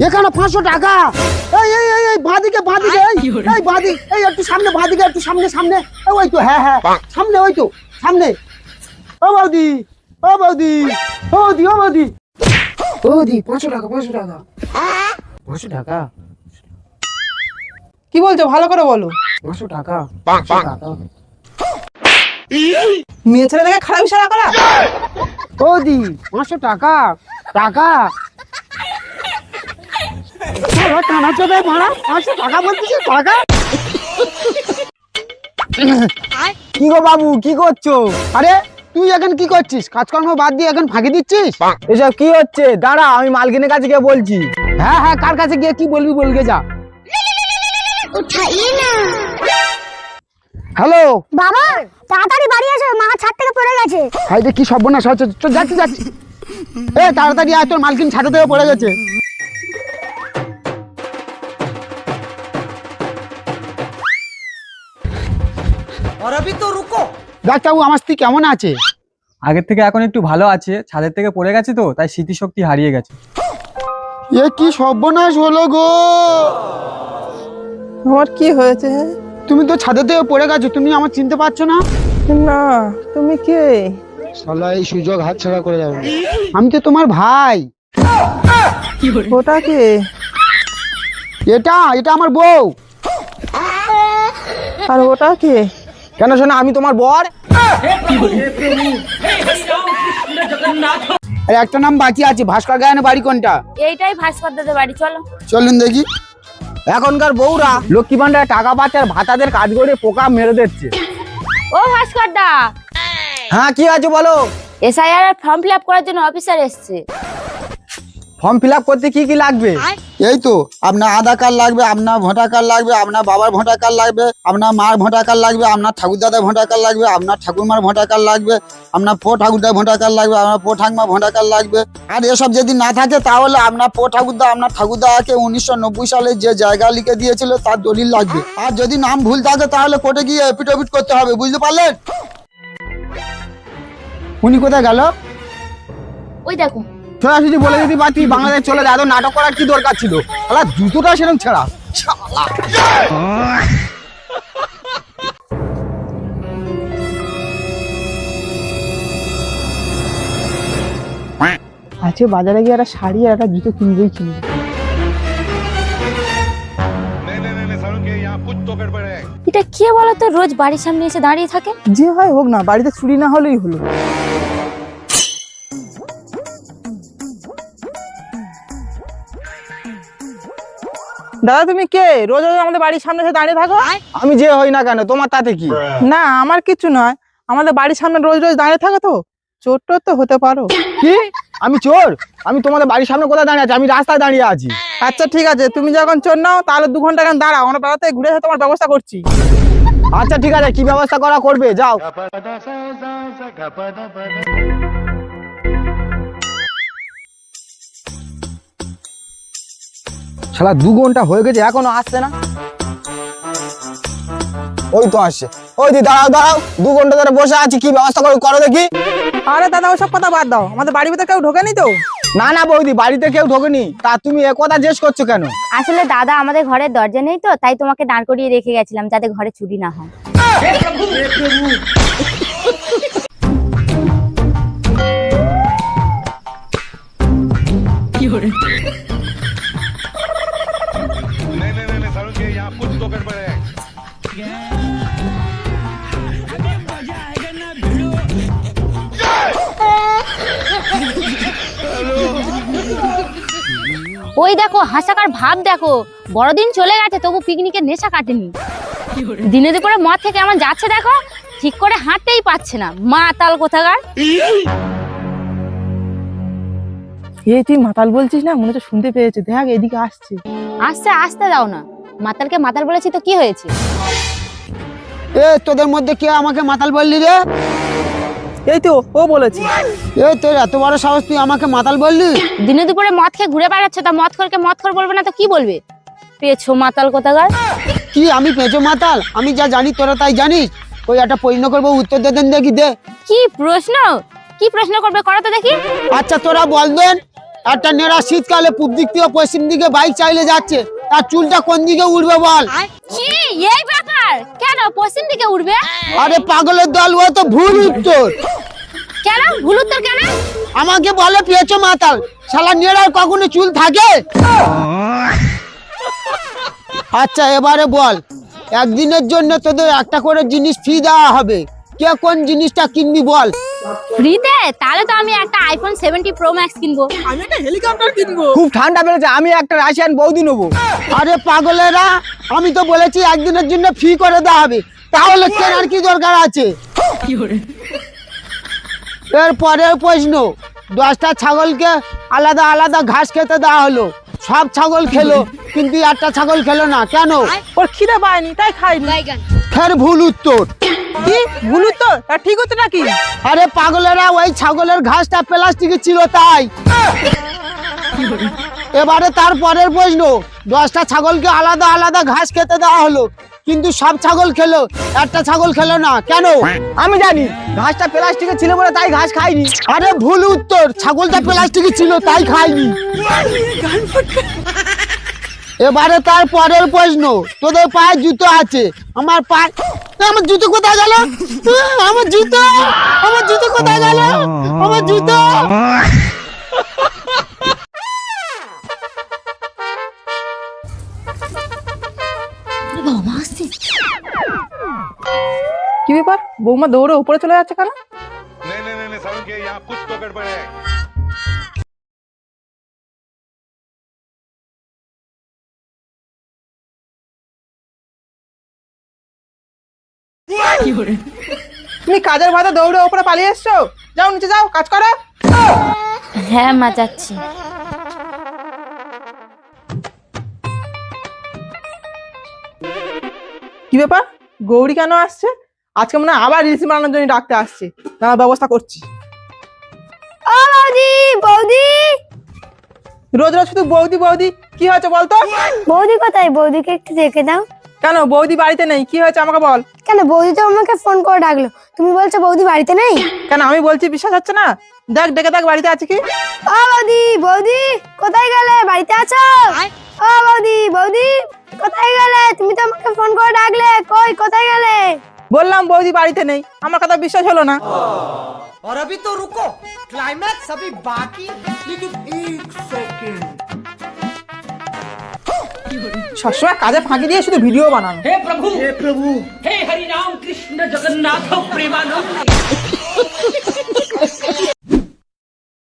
এখানে 500 টাকা। এই এই এই এই বাঁদিকে বাঁদিকে এই বাঁদি এই একটু সামনে বাঁদিকে একটু সামনে সামনে ওই তো হ্যাঁ হ্যাঁ সামনে ওই তো সামনে। ও বৌদি ও বৌদি ও বৌদি ও বৌদি ও বৌদি 500 টাকা 500 টাকা 500 টাকা। কি বলছো ভালো করে বলো। 500 টাকা 500 টাকা। মেয়ে ছেলে দেখে খারাপ ইশারা করা। বৌদি 500 টাকা টাকা। টানা চোখে মারা 500 টাকা বলছিস টাকা। কি গো বাবু কি করছো? আরে তুই এখন কি করছিস? কাজকর্ম বাদ দিয়ে এখন ফাঁকি দিচ্ছিস? এসব কি হচ্ছে? দাঁড়া আমি মালকিনের কাছে গিয়ে বলছি। হ্যাঁ হ্যাঁ কার কাছে গিয়ে কি বলবি বলগে যা। হ্যালো বাবা তাড়াতাড়ি বাড়ি এসো, মা ছাদ থেকে পড়ে গেছে। হাইরে কি সর্বনাশ হচ্ছে। চল যাচ্ছি যাচ্ছি। এ তাড়াতাড়ি আয়, তোর মালকিন ছাদে থেকে পড়ে গেছে। ডাক্তারবাবু আমার স্ত্রী কেমন আছে? আগের থেকে এখন একটু ভালো আছে, ছাদের থেকে পড়ে গেছে তো তাই স্মৃতিশক্তি হারিয়ে গেছে। এ কি সর্বনাশ হলো গো। আমার কি হয়েছে? তুমি তো ছাদে থেকে পড়ে গেছো, তুমি আমার চিনতে পারছো না? না তুমি কে? শালা এই সুযোগ হাতছাড়া করে যাবে। আমি তো তোমার ভাই। ওটা কে? এটা এটা আমার বউ। আর ওটা কে? কেন শোনা আমি তোমার বর। আর একটা নাম বাকি আছে, ভাস্কর গায়নের বাড়ি কোনটা? এইটাই ভাস্কর দাদের বাড়ি, চলো। চলুন দেখি। এখনকার বউরা লক্ষ্মী ভান্ডারে টাকা পাচ্ছে আর ভাতাদের কাজ করে পোকা মেরে দিচ্ছে। ও ভাস্কর দা, হ্যাঁ কি আছে বলো। এসআইআর এর ফর্ম ফিল আপ করার জন্য অফিসার এসেছে। ফর্ম ফিল আপ করতে কি কি লাগবে? এই তো আপনার আধার কার্ড লাগবে, আপনার ভোটার কার্ড লাগবে, আপনার বাবার ভোটার কার্ড লাগবে, আপনার মার ভোটার কার্ড লাগবে, আপনার ঠাকুরদাদার ভোটার কার্ড লাগবে, আপনার ঠাকুরমার ভোটার কার্ড লাগবে, আপনার পো ঠাকুরদার ভোটার কার্ড লাগবে, আপনার পো ঠাকুমার ভোটার কার্ড লাগবে। আর এসব যদি না থাকে তাহলে আপনার পো ঠাকুরদা আপনার ঠাকুরদাকে 1990 সালে যে জায়গা লিখে দিয়েছিল তার দলিল লাগবে। আর যদি নাম ভুল থাকে তাহলে কোর্টে গিয়ে এফিডেভিট করতে হবে, বুঝতে পারলেন? উনি কোথায় গেল? ওই দেখো। সরাসরি বলে যদি পারতি বাংলাদেশ চলে যায়, এত নাটক করার কি দরকার ছিল? শালা জুতোটা সেরকম ছেঁড়া। আজকে বাজারে গিয়ে একটা শাড়ি আর একটা জুতো কিনবই কিনবো। এটা কে বলো তো, রোজ বাড়ির সামনে এসে দাঁড়িয়ে থাকে? যে হয় হোক না, বাড়িতে চুরি না হলেই হলো। দাদা তুমি কে? রোজ রোজ আমাদের বাড়ির সামনে এসে দাঁড়িয়ে থাকো। আমি যে হই না কেন, তোমার তাতে কি? না আমার কিছু নয়, আমাদের বাড়ির সামনে রোজ রোজ দাঁড়িয়ে থাকো তো চোর টোর তো হতে পারো। কি আমি চোর? আমি তোমাদের বাড়ির সামনে কোথায় দাঁড়িয়ে আছি? আমি রাস্তায় দাঁড়িয়ে আছি। আচ্ছা ঠিক আছে, তুমি যখন চোর নাও তাহলে 2 ঘন্টা কেন দাঁড়াও, আমরা বেড়াতে ঘুরে এসে তোমার ব্যবস্থা করছি। আচ্ছা ঠিক আছে, কি ব্যবস্থা করা করবে যাও। শালা 2 ঘন্টা হয়ে গেছে এখনো আসছে না। ওই তো আসছে। ওই দি দাঁড়াও দাঁড়াও, 2 ঘন্টা ধরে বসে আছি, কি ব্যবস্থা করো দেখি। আরে দাদা ওসব কথা বাদ দাও, আমাদের বাড়ির ভিতরে কেউ ঢোকেনি তো? না না বৌদি, বাড়িতে কেউ ঢোকেনি। তা তুমি এ কথা জিজ্ঞেস করছো কেন? আসলে দাদা আমাদের ঘরের দরজা নেই তো, তাই তোমাকে দাঁড় করিয়ে রেখে গেছিলাম যাতে ঘরে চুরি না হয়। ওই দেখো হাসাকার ভাব দেখো, বড়দিন চলে গেছে তবু পিকনিকের নেশা কাটেনি। দিনে দুপুরে মদ থেকে আমার যাচ্ছে দেখো, ঠিক করে হাঁটতেই পারছে না, মাতাল কোথাকার। এই তুই মাতাল বলছিস না, মনে হচ্ছে শুনতে পেয়েছে, দেখ এদিকে আসছে। আস্তে আস্তে দাও না, মাতালকে মাতাল বলেছি তো কি হয়েছে? এ তোদের মধ্যে কে আমাকে মাতাল বললি রে? এই তো ও বলেছে। এ তোর এত বড় সাহস, তুই আমাকে মাতাল বললি? দিনে দুপুরে মদ খেয়ে ঘুরে বেড়াচ্ছে, তা মদ খোরকে মদ খোর বলবে না তো কি বলবে? পেছো মাতাল কোথাকার। কি আমি পেঁচো মাতাল? আমি যা জানি তোরা তাই জানিস। ওই একটা প্রশ্ন করবো, উত্তর দে দেন দেখি দে। কি প্রশ্ন? কি প্রশ্ন করবে, করো তো দেখি। আচ্ছা তোরা বল দেন, একটা নেড়া শীতকালে পূব দিক থেকে পশ্চিম দিকে বাইক চাইলে যাচ্ছে, তার চুলটা কোন দিকে উঠবে বল? কি এই ব্যাপার? কেন পশ্চিম দিকে উঠবে? আরে পাগলের দল, ও তো ভুল উত্তর। কেন ভুল উত্তর কেন? আমাকে বলে পেয়েছো মাতাল, শালা নেড়ার কখনো চুল থাকে? আচ্ছা এবারে বল, একদিনের জন্য তোদের একটা করে জিনিস ফ্রি দেওয়া হবে, কে কোন জিনিসটা কিনবি বল? ফ্রিতে? তাহলে তো আমি একটা আইফোন 70 প্রো ম্যাক্স কিনবো। আমি একটা হেলিকপ্টার কিনবো। খুব ঠান্ডা বেড়েছে, আমি একটা রাশিয়ান বৌদি নেবো। আরে পাগলেরা, আমি তো বলেছি একদিনের জন্য ফ্রি করে দেওয়া হবে, তাহলে কেনার কি দরকার আছে? এর পরের প্রশ্ন, 10টা ছাগলকে আলাদা আলাদা ঘাস খেতে দেওয়া হলো, সব ছাগল খেলো কিন্তু একটা ছাগল খেলো না, কেন? ওর খিদে পায়নি তাই খাইনি। ফের ভুল উত্তর। কি ভুল উত্তর? তা ঠিক হতো নাকি? আরে পাগলেরা, ওই ছাগলের ঘাসটা প্লাস্টিকের ছিল তাই। এবারে তার পরের প্রশ্ন, 10টা ছাগলকে আলাদা আলাদা ঘাস খেতে দেওয়া হলো কিন্তু সব ছাগল খেলো, একটা ছাগল খেলো না, কেন? আমি জানি, ঘাসটা প্লাস্টিকের ছিল বলে তাই ঘাস খাইনি। আরে ভুল উত্তর, ছাগলটা প্লাস্টিকের ছিল তাই খায়নি। এবারে তার পরের প্রশ্ন, তোদের পায়ে জুতো আছে, আমার পায়ে, আমার জুতো কোথায় গেল? আমার জুতো, আমার জুতো কোথায় গেল? আমার জুতো। কি ব্যাপার, বৌমা দৌড়ে উপরে চলে যাচ্ছে কেন? नहीं नहीं नहीं नहीं, सारुण के यहाँ कुछ तो गड़बड़ है। তুমি কাজের ভাতে দৌড়ে উপরে পালিয়ে এসছো, যাও নিচে যাও কাজ করো। হ্যাঁ মা, যাচ্ছি। কি ব্যাপার, গৌরী কেন আসছে? আজকে মনে হয় আবার রিলস বানানোর জন্য ডাকতে আসছে, তার ব্যবস্থা করছি। ও বৌদি, বৌদি। রোজ রোজ শুধু বৌদি বৌদি, কি হয়েছে বলতো? বৌদি কোথায়? বৌদিকে একটু দেখে দাও। কেন বৌদি বাড়িতে নেই? কি হয়েছে আমাকে বল। কেন, বৌদি তো আমাকে ফোন করে ডাকলো, তুমি বলছো বৌদি বাড়িতে নেই? কেন আমি বলছি বিশ্বাস হচ্ছে না? দেখ ডেকে দেখ বাড়িতে আছে কি। ও বৌদি, বৌদি কোথায় গেলে? বাড়িতে আছো? ও বৌদি, বৌদি কোথায় গেলে? তুমি তো আমাকে ফোন করে ডাকলে, কই কোথায় গেলে? বললাম বৌদি বাড়িতে নেই, আমার কথা বিশ্বাস হলো না। और अभी तो रुको, क्लाइमैक्स अभी बाकी है, लेकिन 1 सेकंड। সবসময় কাজে ফাঁকি দিয়ে শুধু ভিডিও বানানো। हे प्रभु हे हरि राम कृष्ण जगन्नाथ प्रेमानंद